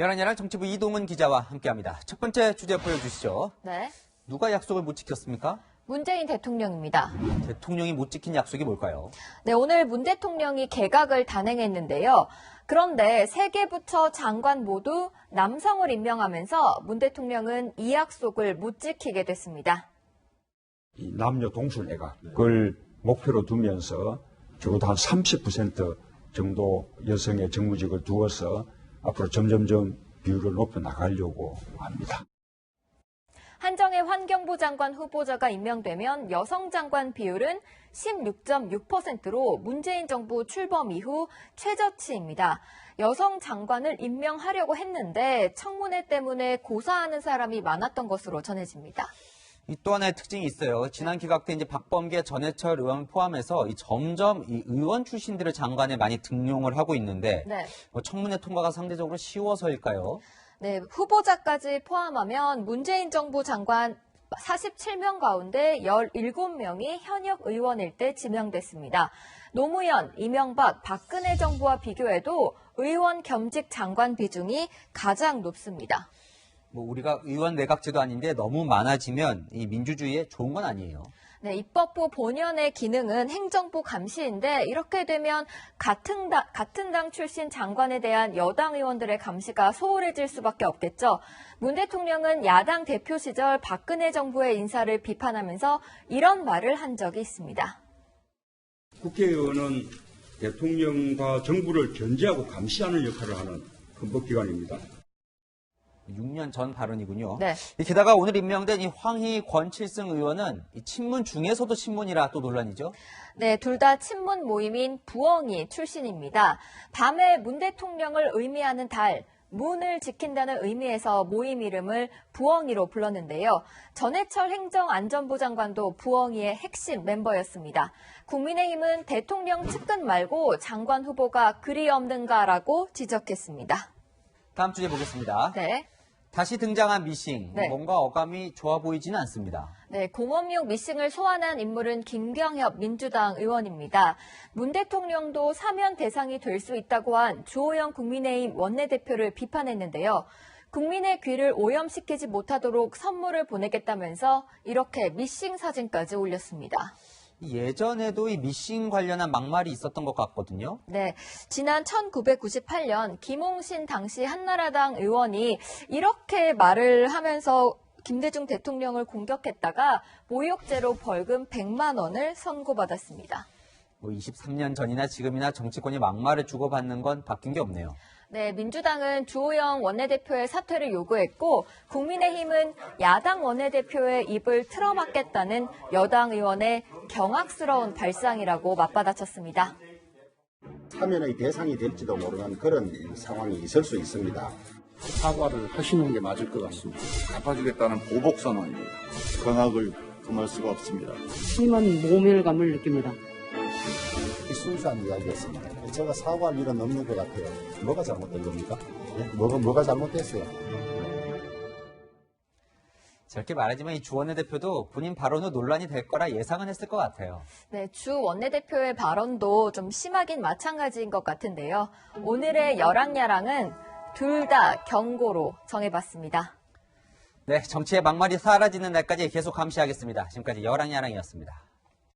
열한야랑 정치부 이동은 기자와 함께합니다. 첫 번째 주제 보여주시죠. 네. 누가 약속을 못 지켰습니까? 문재인 대통령입니다. 대통령이 못 지킨 약속이 뭘까요? 네, 오늘 문 대통령이 개각을 단행했는데요. 그런데 세 개 부처 장관 모두 남성을 임명하면서 문 대통령은 이 약속을 못 지키게 됐습니다. 이 남녀 동sul 내각을 목표로 두면서 적어도 한 30% 정도 여성의 정무직을 두어서 앞으로 점점점 비율을 높여 나가려고 합니다. 한정혜 환경부 장관 후보자가 임명되면 여성 장관 비율은 16.6%로 문재인 정부 출범 이후 최저치입니다. 여성 장관을 임명하려고 했는데 청문회 때문에 고사하는 사람이 많았던 것으로 전해집니다. 또 하나의 특징이 있어요. 지난 기각 때 이제 박범계, 전해철 의원 포함해서 점점 이 의원 출신들을 장관에 많이 등용을 하고 있는데 네. 청문회 통과가 상대적으로 쉬워서일까요? 네, 후보자까지 포함하면 문재인 정부 장관 47명 가운데 17명이 현역 의원일 때 지명됐습니다. 노무현, 이명박, 박근혜 정부와 비교해도 의원 겸직 장관 비중이 가장 높습니다. 우리가 의원 내각제도 아닌데 너무 많아지면 이 민주주의에 좋은 건 아니에요. 네, 입법부 본연의 기능은 행정부 감시인데 이렇게 되면 같은 당 출신 장관에 대한 여당 의원들의 감시가 소홀해질 수밖에 없겠죠. 문 대통령은 야당 대표 시절 박근혜 정부의 인사를 비판하면서 이런 말을 한 적이 있습니다. 국회의원은 대통령과 정부를 견제하고 감시하는 역할을 하는 헌법기관입니다. 6년 전 발언이군요. 네. 게다가 오늘 임명된 이 황희, 권칠승 의원은 이 친문 중에서도 친문이라 또 논란이죠. 네, 둘 다 친문 모임인 부엉이 출신입니다. 밤에 문 대통령을 의미하는 달, 문을 지킨다는 의미에서 모임 이름을 부엉이로 불렀는데요. 전해철 행정안전부 장관도 부엉이의 핵심 멤버였습니다. 국민의힘은 대통령 측근 말고 장관 후보가 그리 없는가라고 지적했습니다. 다음 주제 보겠습니다. 네. 다시 등장한 미싱, 네. 뭔가 어감이 좋아 보이지는 않습니다. 네, 공업용 미싱을 소환한 인물은 김경협 민주당 의원입니다. 문 대통령도 사면 대상이 될 수 있다고 한 주호영 국민의힘 원내대표를 비판했는데요. 국민의 귀를 오염시키지 못하도록 선물을 보내겠다면서 이렇게 미싱 사진까지 올렸습니다. 예전에도 이 미싱 관련한 막말이 있었던 것 같거든요. 네, 지난 1998년 김홍신 당시 한나라당 의원이 이렇게 말을 하면서 김대중 대통령을 공격했다가 모욕죄로 벌금 100만 원을 선고받았습니다. 23년 전이나 지금이나 정치권이 막말을 주고받는 건 바뀐 게 없네요. 네, 민주당은 주호영 원내대표의 사퇴를 요구했고 국민의힘은 야당 원내대표의 입을 틀어막겠다는 여당 의원의 경악스러운 발상이라고 맞받아쳤습니다. 사면의 대상이 될지도 모르는 그런 상황이 있을 수 있습니다. 사과를 하시는 게 맞을 것 같습니다. 갚아주겠다는 보복선언입니다. 경악을 금할 수가 없습니다. 심한 모멸감을 느낍니다. 순수한 이야기였습니다. 제가 사과할 일은 없는 것 같아요. 뭐가 잘못된 겁니까? 네? 뭐가 잘못됐어요? 저렇게 말하지만 이 주 원내대표도 본인 발언 후 논란이 될 거라 예상은 했을 것 같아요. 네, 주 원내대표의 발언도 좀 심하긴 마찬가지인 것 같은데요. 오늘의 열왕야랑은 둘 다 경고로 정해봤습니다. 네, 정치의 막말이 사라지는 날까지 계속 감시하겠습니다. 지금까지 열왕야랑이었습니다.